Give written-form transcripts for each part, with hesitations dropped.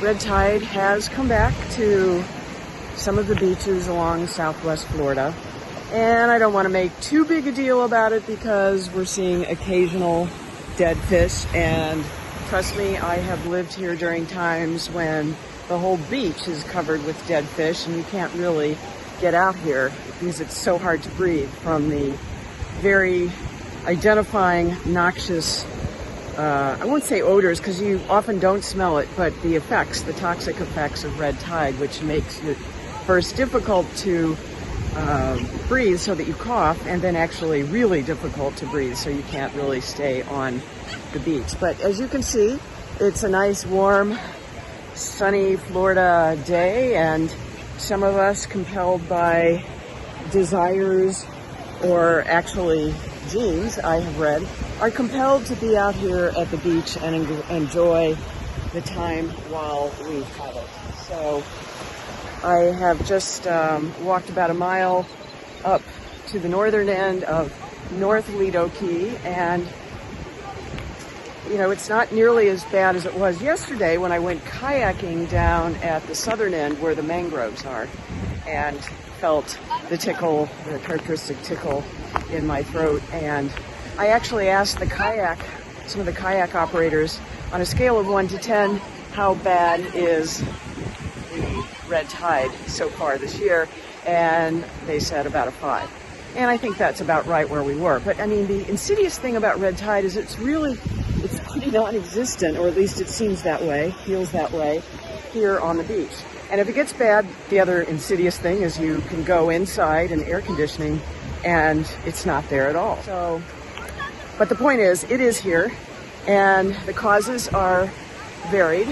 red tide has come back to some of the beaches along Southwest Florida. And I don't want to make too big a deal about it because we're seeing occasional dead fish. And trust me, I have lived here during times when the whole beach is covered with dead fish and you can't really get out here because it's so hard to breathe from the very identifying, noxious, I won't say odors because you often don't smell it, but the effects, the toxic effects of red tide, which makes it first difficult to breathe so that you cough, and then actually really difficult to breathe so you can't really stay on the beach. But as you can see, it's a nice, warm, sunny Florida day, and some of us, compelled by desires or actually genes, I have read, are compelled to be out here at the beach and enjoy the time while we have it. So I have just walked about a mile up to the northern end of North Lido Key, and you know, it's not nearly as bad as it was yesterday when I went kayaking down at the southern end where the mangroves are and felt the tickle, the characteristic tickle in my throat. And I actually asked some of the kayak operators, on a scale of 1 to 10, how bad is the red tide so far this year, and they said about a 5. And I think that's about right where we were. But I mean, the insidious thing about red tide is it's pretty non-existent, or at least it seems that way, feels that way, here on the beach. And if it gets bad, the other insidious thing is you can go inside in air conditioning and it's not there at all. So, but the point is, it is here, and the causes are varied.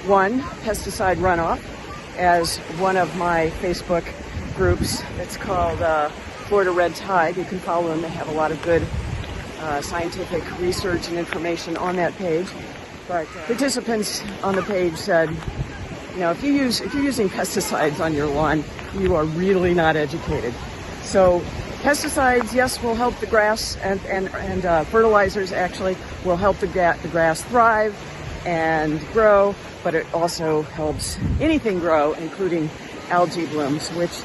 One, pesticide runoff, as one of my Facebook groups, it's called Florida Red Tide. You can follow them. They have a lot of good scientific research and information on that page. But participants on the page said, you know, if you're using pesticides on your lawn, you are really not educated. So pesticides, yes, will help the grass, and fertilizers actually will help the grass thrive and grow, but it also helps anything grow, including algae blooms, which,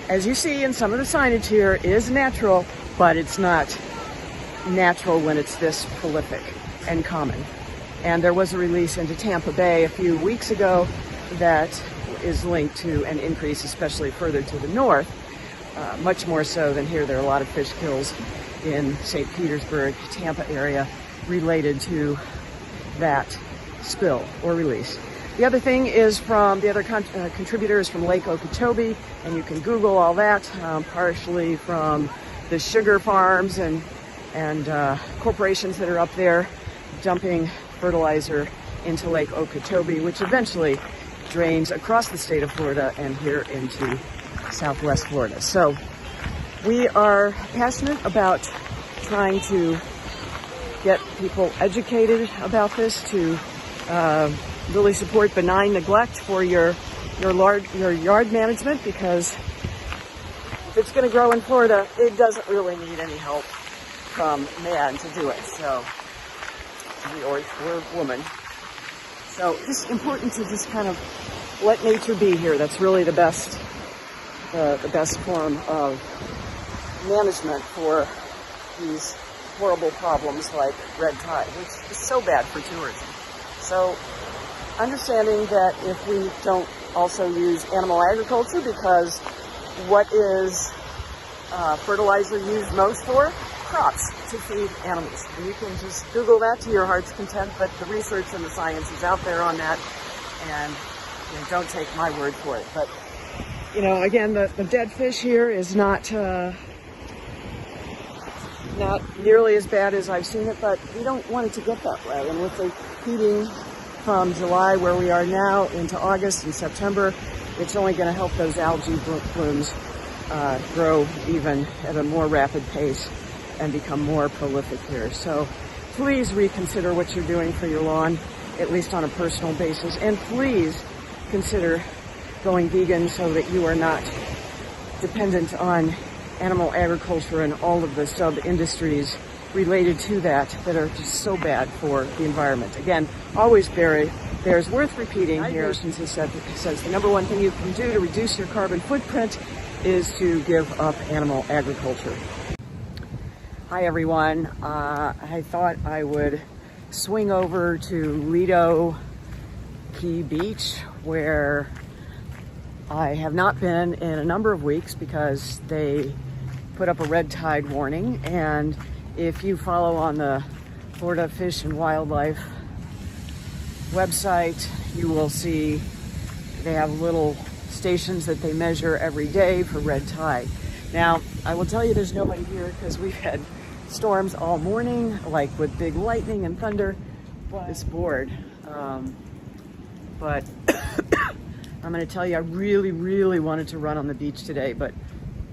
as you see in some of the signage here, is natural, but it's not natural when it's this prolific and common. And there was a release into Tampa Bay a few weeks ago that is linked to an increase, especially further to the north, much more so than here. There are a lot of fish kills in St. Petersburg, Tampa area related to that spill or release. The other thing is from the other contributors from Lake Okeechobee, and you can Google all that, partially from the sugar farms and corporations that are up there dumping fertilizer into Lake Okeechobee, which eventually drains across the state of Florida and here into Southwest Florida. So we are passionate about trying to get people educated about this, to really support benign neglect for your yard management, because if it's going to grow in Florida, it doesn't really need any help from man to do it. So we're women. So it's important to just kind of let nature be here. That's really the best form of management for these horrible problems like red tide, which is so bad for tourism. So understanding that if we don't also use animal agriculture, because what is fertilizer used most for? Crops, to feed animals. And you can just Google that to your heart's content, but the research and the science is out there on that, and you know, don't take my word for it. But you know, again, the dead fish here is not nearly as bad as I've seen it, but we don't want it to get that way. And with the heating from July, where we are now, into August and September, it's only going to help those algae blooms grow even at a more rapid pace and become more prolific here. So please reconsider what you're doing for your lawn, at least on a personal basis, and please consider going vegan so that you are not dependent on animal agriculture and all of the sub-industries related to that are just so bad for the environment. Again, always bury there's worth repeating here. It says the number one thing you can do to reduce your carbon footprint is to give up animal agriculture. Hi everyone, I thought I would swing over to Lido Key Beach, where I have not been in a number of weeks because they put up a red tide warning. And if you follow on the Florida Fish and Wildlife website, you will see they have little stations that they measure every day for red tide. Now, I will tell you there's nobody here because we've had storms all morning, like with big lightning and thunder. This board. But I'm going to tell you, I really, really wanted to run on the beach today, but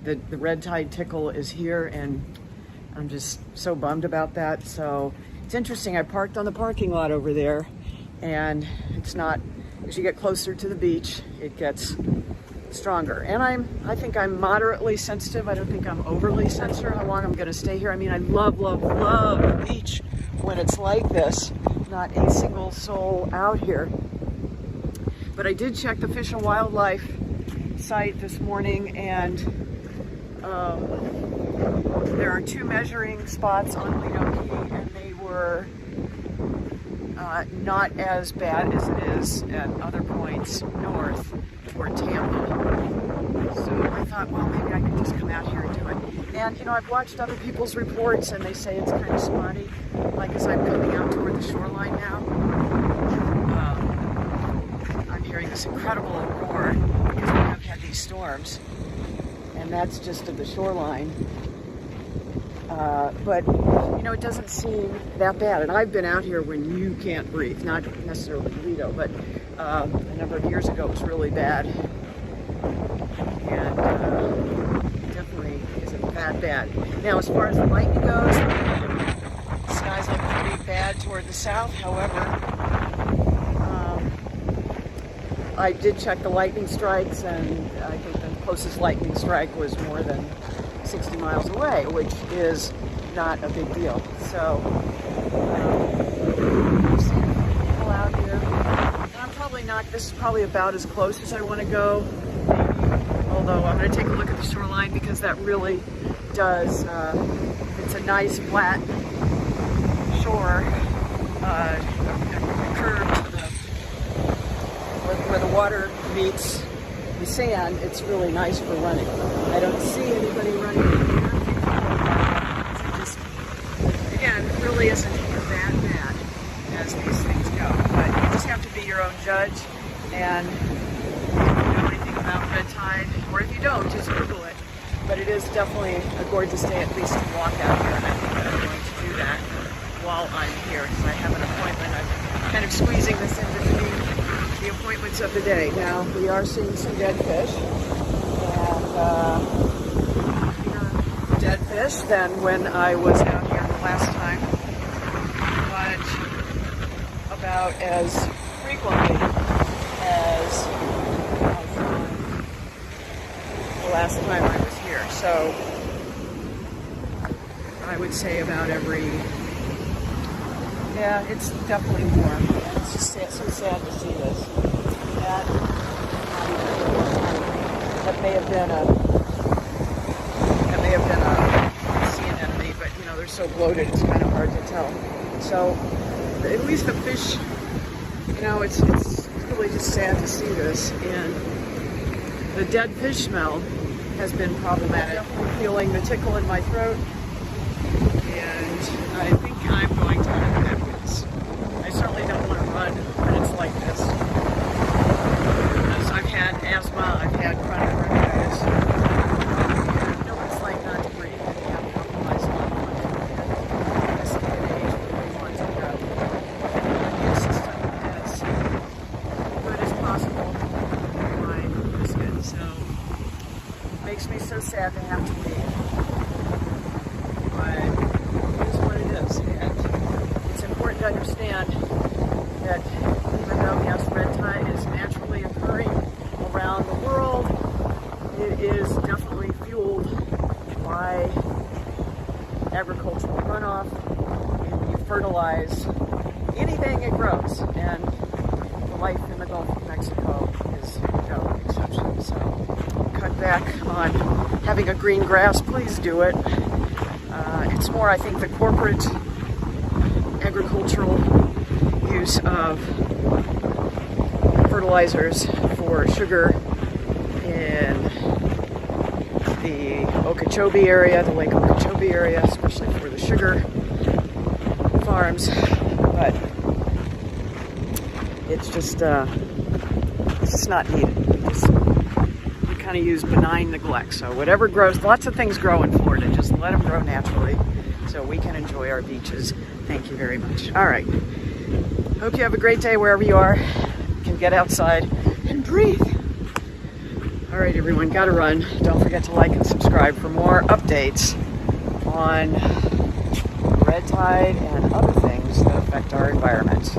the red tide tickle is here, and I'm just so bummed about that. So it's interesting. I parked on the parking lot over there, and it's not, as you get closer to the beach, it gets stronger. And I think I'm moderately sensitive. I don't think I'm overly sensitive how long I'm going to stay here. I mean, I love, love, love the beach when it's like this. Not a single soul out here. But I did check the Fish and Wildlife site this morning, and there are 2 measuring spots on Lido Key, and they were not as bad as it is at other points north toward Tampa. So I thought, well, maybe I could just come out here and do it. And, you know, I've watched other people's reports, and they say it's kind of spotty, like as I'm coming out toward the shoreline now. I'm hearing this incredible roar because we have had these storms, and that's just to the shoreline. But, you know, it doesn't seem that bad. And I've been out here when you can't breathe, not necessarily Lido, but a number of years ago it was really bad. And definitely isn't that bad. Now, as far as the lightning goes, the skies look pretty bad toward the south. However, I did check the lightning strikes, and I think the closest lightning strike was more than 60 miles away, which is not a big deal. So, I've seen a few people out here. And I'm probably not, this is probably about as close as I want to go, maybe. Although I'm going to take a look at the shoreline because that really does, it's a nice flat shore, curved where the water meets the sand. It's really nice for running. I don't see anybody running in here. It just, again, it really isn't that bad as these things go. But you just have to be your own judge. And if you know anything about red tide, or if you don't, just Google it. But it is definitely a gorgeous day, at least to walk out here. And I think that I'm going to do that while I'm here, because I have an appointment. I'm kind of squeezing this in between the appointments of the day. Now, we are seeing some dead fish, and fewer dead fish than when I was out here the last time, but about as frequently as the last time I was here. So I would say about every, yeah, it's definitely warm. It's just so sad to see this. That may have been a sea anemone, but you know, they're so bloated it's kind of hard to tell. So at least the fish, you know, it's really just sad to see this. And the dead fish smell has been problematic. I'm feeling the tickle in my throat, and I think I'm going to have headwinds. I certainly don't want to run when it's like this. Because I've had asthma, I've had chronic bronchitis. I know what it's like not to breathe and you have compromised lung function. And this day and age, we really want to have an immune system as good as possible for my skin. So it makes me so sad to have to leave. But it is what it is. And it's important to understand that even though, yes, red tide is naturally occurring around the world, it is definitely fueled by agricultural runoff. You fertilize anything it grows, and life in the Gulf of Mexico is no exception. So cut back on having a green grass, please do it. It's more, I think, the corporate agricultural use of fertilizers for sugar in the Okeechobee area, the Lake Okeechobee area, especially for the sugar farms. But it's just not needed. We kind of use benign neglect. So whatever grows, lots of things grow in Florida. Just let them grow naturally so we can enjoy our beaches. Thank you very much. All right. Hope you have a great day wherever you are. You can get outside and breathe. All right, everyone, gotta run. Don't forget to like and subscribe for more updates on red tide and other things that affect our environment.